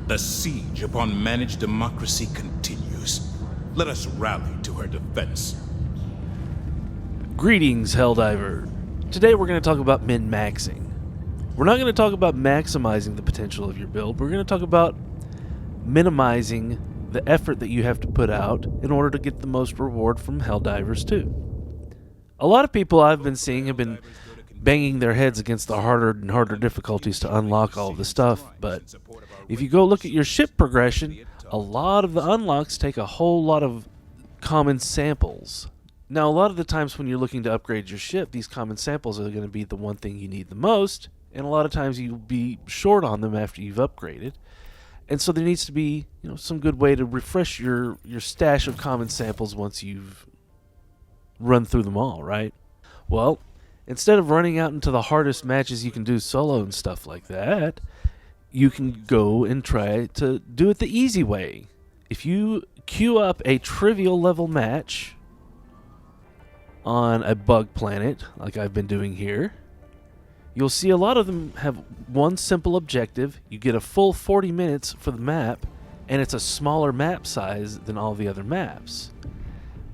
The siege upon managed democracy continues. Let us rally to her defense. Greetings, Helldiver. Today we're going to talk about min-maxing. We're not going to talk about maximizing the potential of your build. We're going to talk about minimizing the effort that you have to put out in order to get the most reward from Helldivers II. A lot of people I've been seeing have been banging their heads against the harder and harder difficulties to unlock all of the stuff, but if you go look at your ship progression, a lot of the unlocks take a whole lot of common samples. Now, a lot of the times when you're looking to upgrade your ship, these common samples are going to be the one thing you need the most, and a lot of times you'll be short on them after you've upgraded. And so there needs to be, some good way to refresh your stash of common samples once you've run through them all, right? Well, instead of running out into the hardest matches you can do solo and stuff like that, you can go and try to do it the easy way. If you queue up a trivial level match on a bug planet, like I've been doing here, you'll see a lot of them have one simple objective. You get a full 40 minutes for the map, and it's a smaller map size than all the other maps.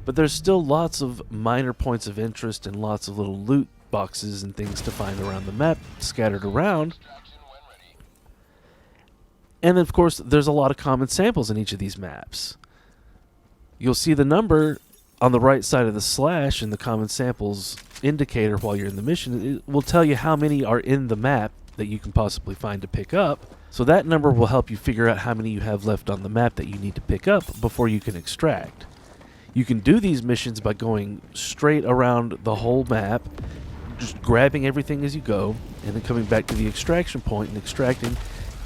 But there's still lots of minor points of interest and lots of little loot boxes and things to find around the map scattered around. And of course, there's a lot of common samples in each of these maps. You'll see the number on the right side of the slash in the common samples indicator while you're in the mission. It will tell you how many are in the map that you can possibly find to pick up. So that number will help you figure out how many you have left on the map that you need to pick up before you can extract. You can do these missions by going straight around the whole map, just grabbing everything as you go, and then coming back to the extraction point and extracting.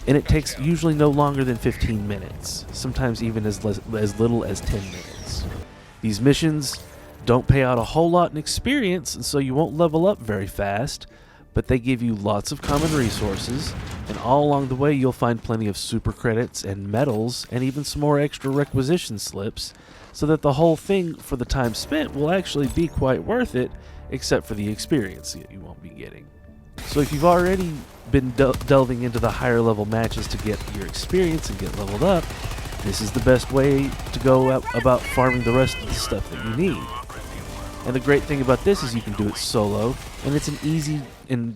And it takes usually no longer than 15 minutes, sometimes even as little as 10 minutes. These missions don't pay out a whole lot in experience, and so you won't level up very fast, but they give you lots of common resources, and all along the way you'll find plenty of super credits and medals, and even some more extra requisition slips, so that the whole thing for the time spent will actually be quite worth it, except for the experience that you won't be getting. So if you've already been delving into the higher level matches to get your experience and get leveled up, this is the best way to go about farming the rest of the stuff that you need. And the great thing about this is you can do it solo, and it's an easy and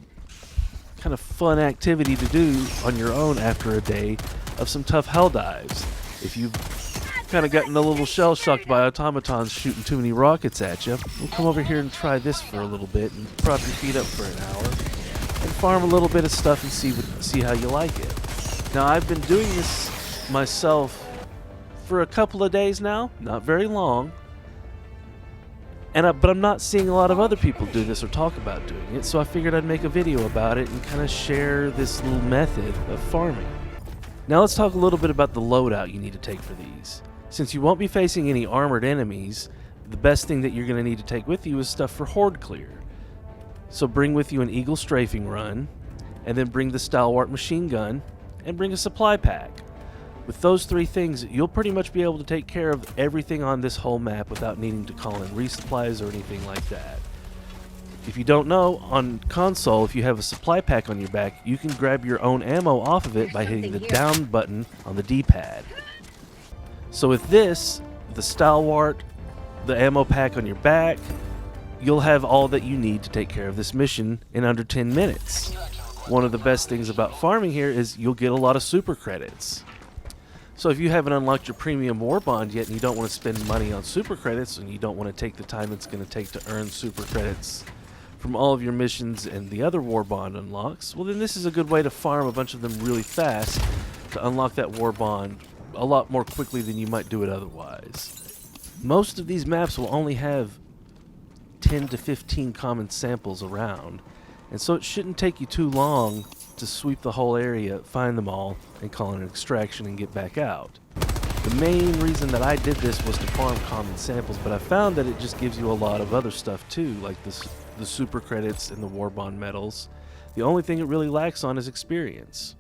kind of fun activity to do on your own after a day of some tough hell dives. If you've kind of gotten a little shell-shocked by automatons shooting too many rockets at you, we'll come over here and try this for a little bit and prop your feet up for an hour and farm a little bit of stuff and see how you like it. Now, I've been doing this myself for a couple of days now, not very long, but I'm not seeing a lot of other people do this or talk about doing it, so I figured I'd make a video about it and kind of share this little method of farming. Now let's talk a little bit about the loadout you need to take for these. Since you won't be facing any armored enemies, the best thing that you're going to need to take with you is stuff for horde clear. So bring with you an Eagle strafing run, and then bring the Stalwart machine gun, and bring a supply pack. With those three things, you'll pretty much be able to take care of everything on this whole map without needing to call in resupplies or anything like that. If you don't know, on console, if you have a supply pack on your back, you can grab your own ammo off of it by hitting the down button on the D-pad. So with this, the Stalwart, the ammo pack on your back, you'll have all that you need to take care of this mission in under 10 minutes. One of the best things about farming here is you'll get a lot of super credits. So if you haven't unlocked your premium Warbond yet and you don't want to spend money on super credits and you don't want to take the time it's going to take to earn super credits from all of your missions and the other Warbond unlocks, well then this is a good way to farm a bunch of them really fast to unlock that Warbond a lot more quickly than you might do it otherwise. Most of these maps will only have 10 to 15 common samples around, and so it shouldn't take you too long to sweep the whole area, find them all, and call an extraction and get back out. The main reason that I did this was to farm common samples, but I found that it just gives you a lot of other stuff too, like the super credits and the Warbond Medals. The only thing it really lacks on is experience.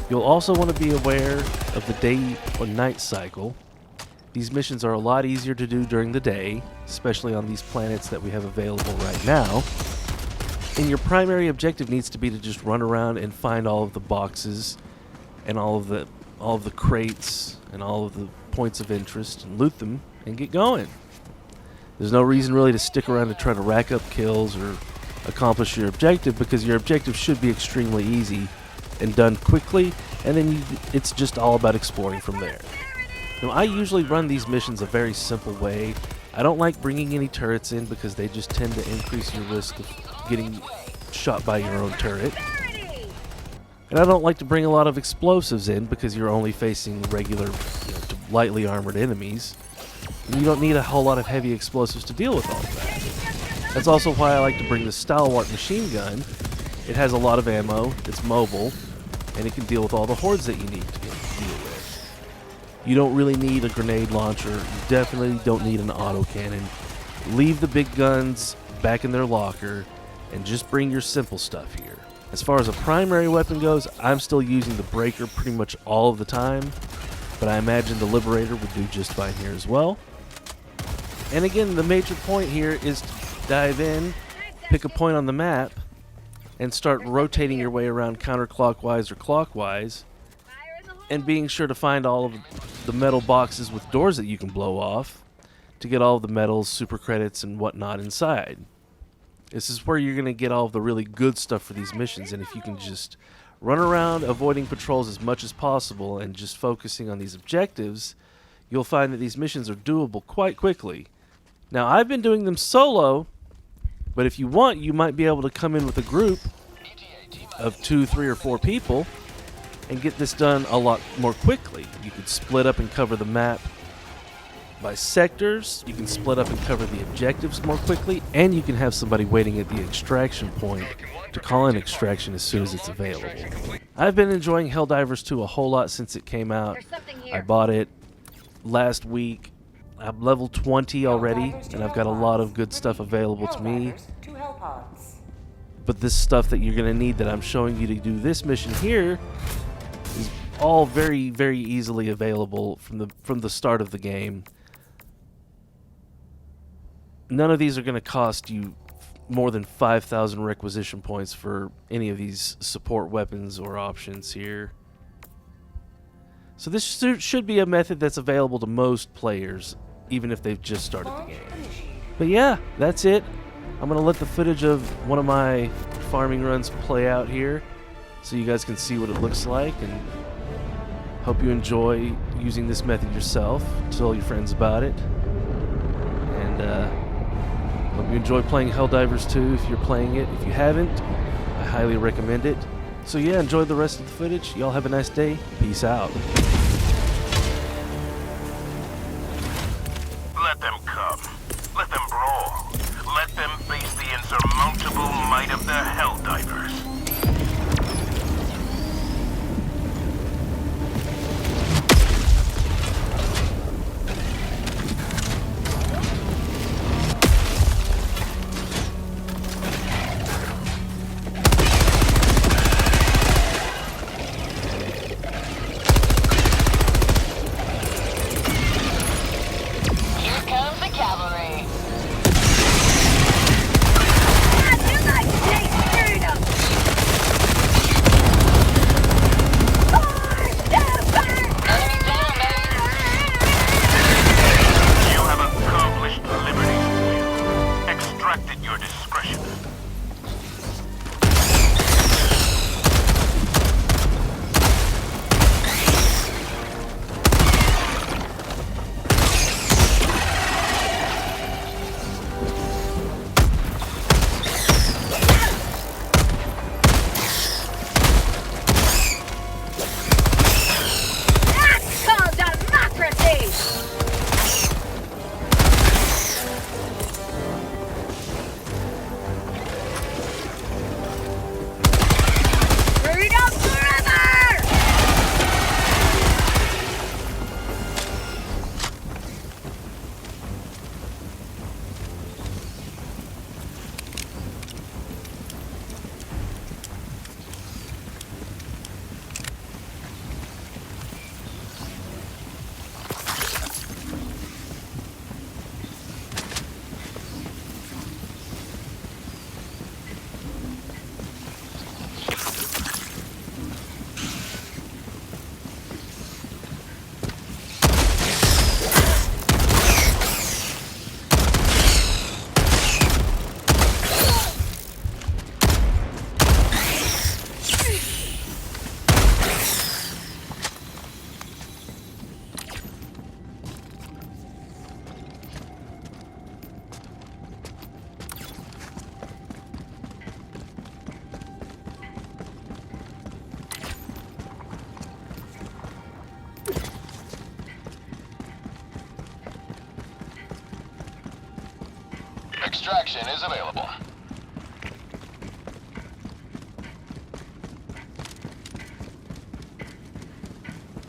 You'll also want to be aware of the day or night cycle. These missions are a lot easier to do during the day, especially on these planets that we have available right now. And your primary objective needs to be to just run around and find all of the boxes and all of all of the crates and all of the points of interest and loot them and get going. There's no reason really to stick around to try to rack up kills or accomplish your objective, because your objective should be extremely easy and done quickly, and then it's just all about exploring from there. Now, I usually run these missions a very simple way. I don't like bringing any turrets in because they just tend to increase your risk of getting shot by your own turret. And I don't like to bring a lot of explosives in because you're only facing regular, lightly armored enemies. And you don't need a whole lot of heavy explosives to deal with all of that. That's also why I like to bring the Stalwart machine gun. It has a lot of ammo, it's mobile, and it can deal with all the hordes that you need to deal with. You don't really need a grenade launcher. You definitely don't need an autocannon. Leave the big guns back in their locker and just bring your simple stuff here. As far as a primary weapon goes, I'm still using the Breaker pretty much all of the time, but I imagine the Liberator would do just fine here as well. And again, the major point here is to dive in, pick a point on the map, and start rotating your way around counterclockwise or clockwise, and being sure to find all of the metal boxes with doors that you can blow off to get all of the medals, super credits, and whatnot inside. This is where you're going to get all of the really good stuff for these missions, and if you can just run around avoiding patrols as much as possible and just focusing on these objectives, you'll find that these missions are doable quite quickly. Now, I've been doing them solo, but if you want, you might be able to come in with a group of 2, 3, or 4 people and get this done a lot more quickly. You could split up and cover the map by sectors, you can split up and cover the objectives more quickly, and you can have somebody waiting at the extraction point to call in extraction as soon as it's available. I've been enjoying Helldivers 2 a whole lot since it came out. I bought it last week. I'm level 20 already, and I've got a lot of good stuff available to me. But this stuff that you're going to need that I'm showing you to do this mission here is all very, very easily available from the start of the game. None of these are going to cost you more than 5,000 requisition points for any of these support weapons or options here. So this should be a method that's available to most players, even if they've just started the game. But yeah, that's it. I'm going to let the footage of one of my farming runs play out here so you guys can see what it looks like, and hope you enjoy using this method yourself. Tell your friends about it. And hope you enjoy playing Helldivers 2 if you're playing it. If you haven't, I highly recommend it. So yeah, enjoy the rest of the footage. Y'all have a nice day. Peace out. Let them come. Let them brawl. Let them face the insurmountable might of the Helldivers. Extraction is available.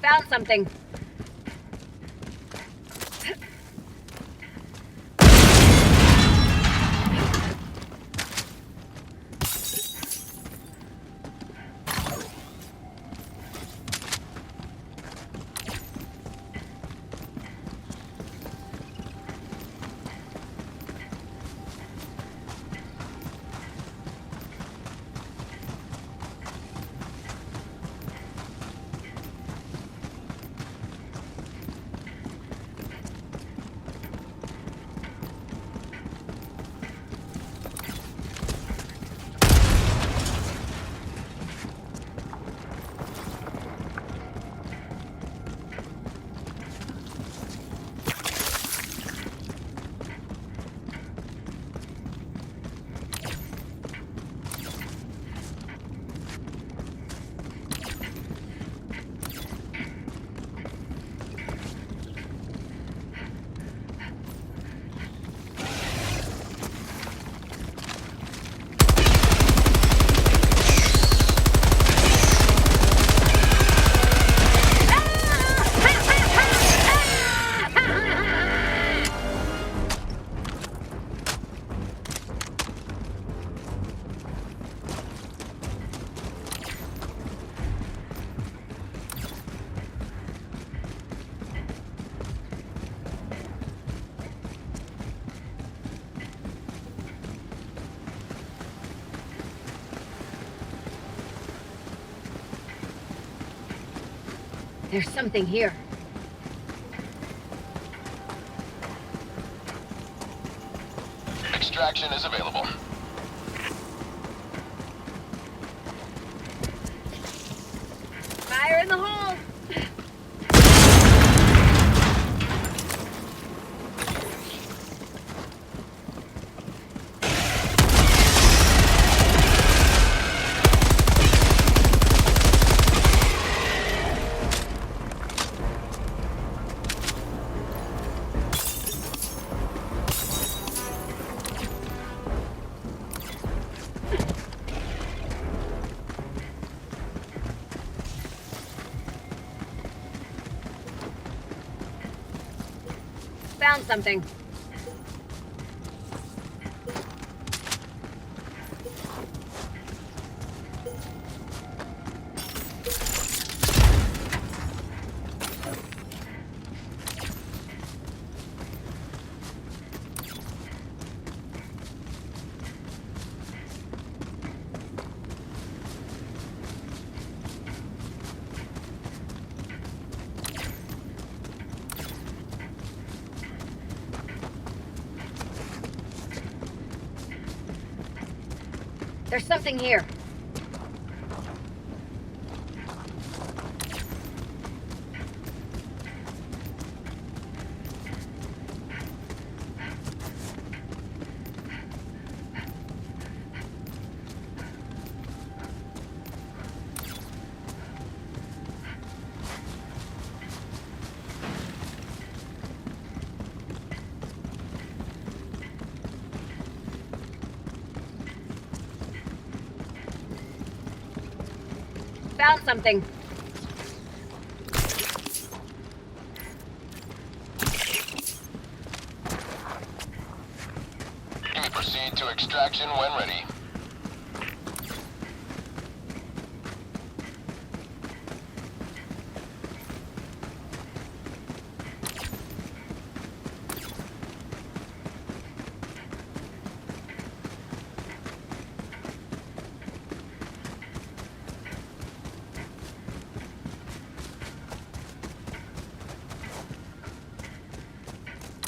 Found something. There's something here. Extraction is available. Fire in the hole! Found something. There's something here. Found something. You may proceed to extraction when ready.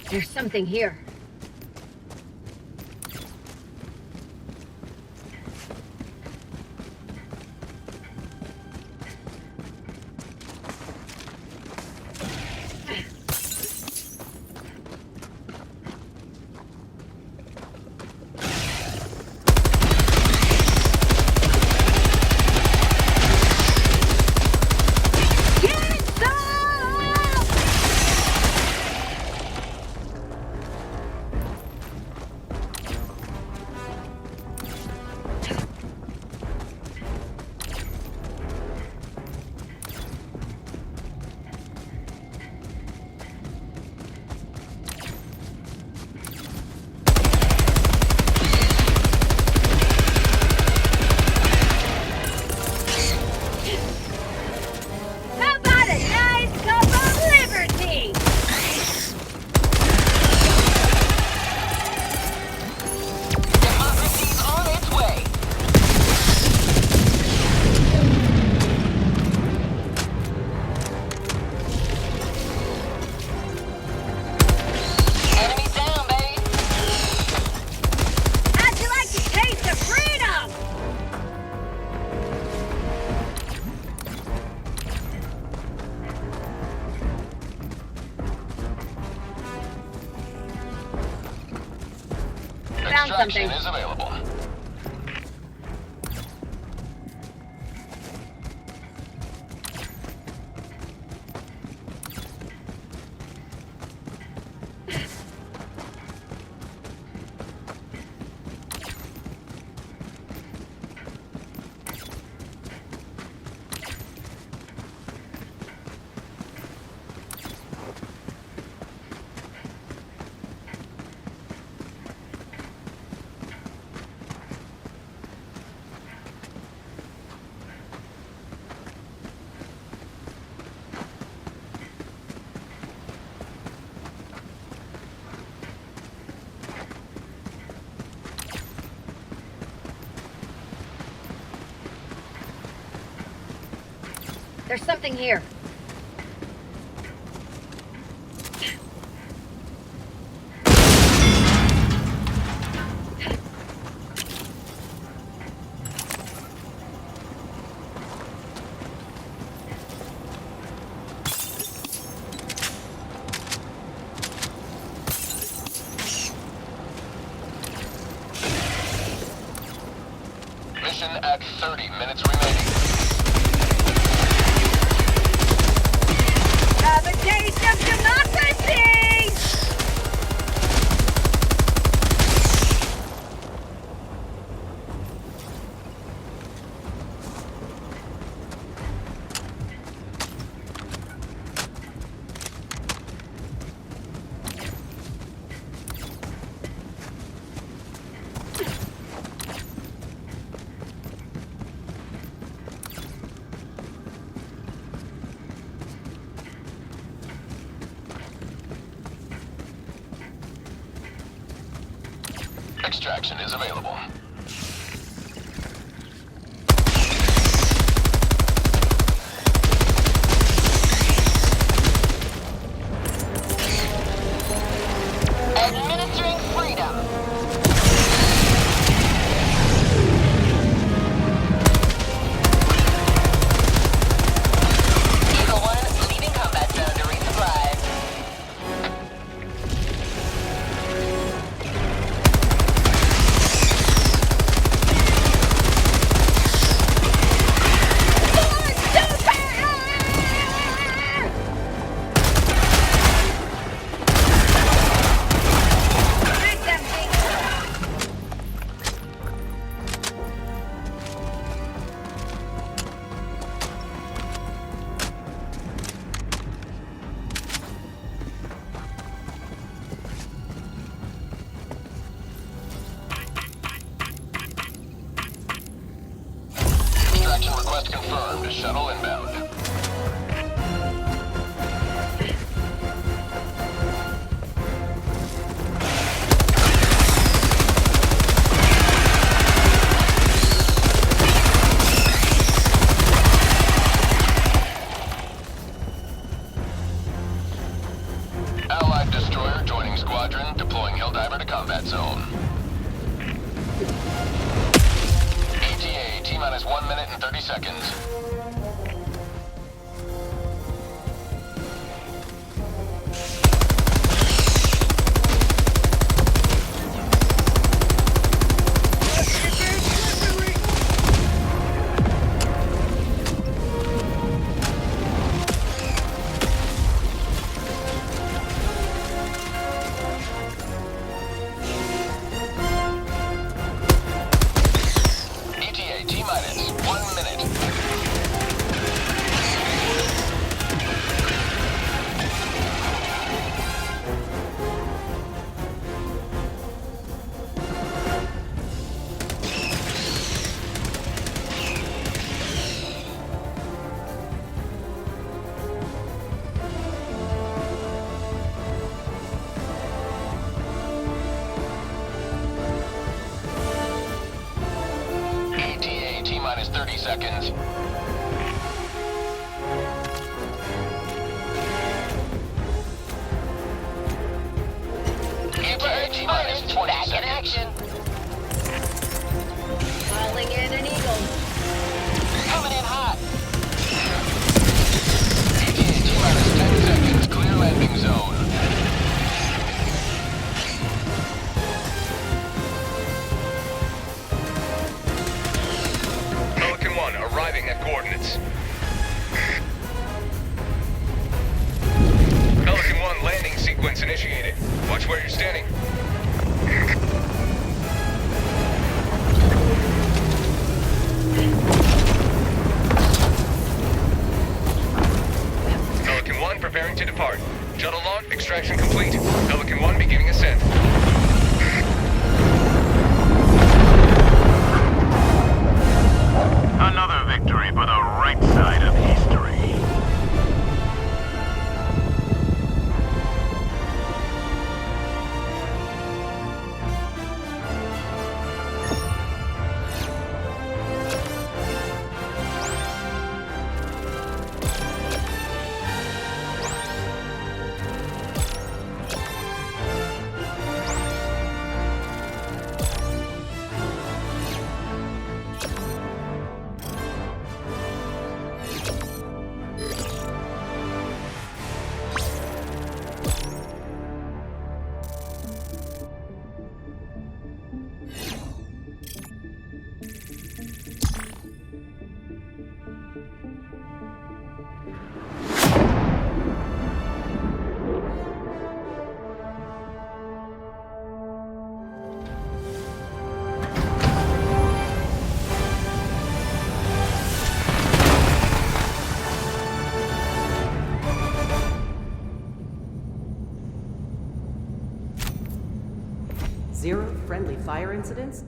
There's something here. Extraction something. is available. There's something here. Mission at 30 minutes remaining. Have a taste of democracy! Extraction is available. Administering freedom. Eagle 1 leaving combat zone to resupply. Extraction request confirmed. Shuttle inbound. Allied destroyer joining squadron, deploying Helldiver to combat zone. ETA, T-minus 1 minute and 30 seconds. ETA, T-minus 1 minute. ETA, T-minus 30 seconds. ETA, T-minus 20 Back in seconds. action. Calling in an eagle. Coming in hot. ETA, T-minus 10 seconds. Clear landing zone. Sequence initiated. Watch where you're standing. Pelican 1 preparing to depart. Shuttle log extraction complete. Pelican 1 beginning ascent. Another victory for the right side of history. Zero friendly fire incidents?